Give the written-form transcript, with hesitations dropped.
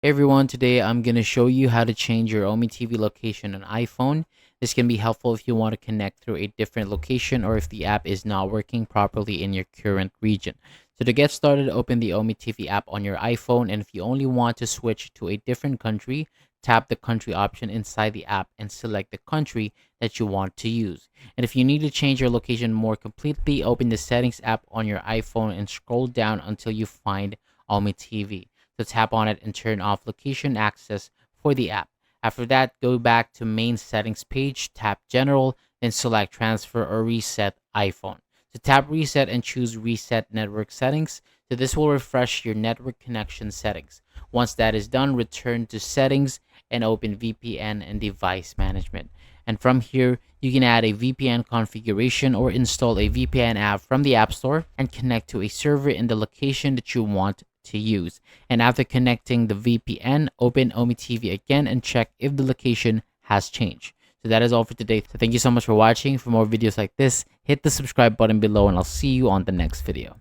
Hey everyone, today I'm going to show you how to change your OmeTV location on iPhone. This can be helpful if you want to connect through a different location or if the app is not working properly in your current region. So to get started, open the OmeTV app on your iPhone, and if you only want to switch to a different country, tap the country option inside the app and select the country that you want to use. And if you need to change your location more completely, open the settings app on your iPhone and scroll down until you find OmeTV. So tap on it and turn off location access for the app. After that, go back to main settings page, tap general, then select transfer or reset iPhone. So tap reset and choose reset network settings. So this will refresh your network connection settings. Once that is done, return to settings and open VPN and device management. And from here, you can add a VPN configuration or install a VPN app from the App Store and connect to a server in the location that you want to use. And after connecting the VPN, open OmeTV again and check if the location has changed. So that is all for today. So thank you so much for watching. For more videos like this, hit the subscribe button below and I'll see you on the next video.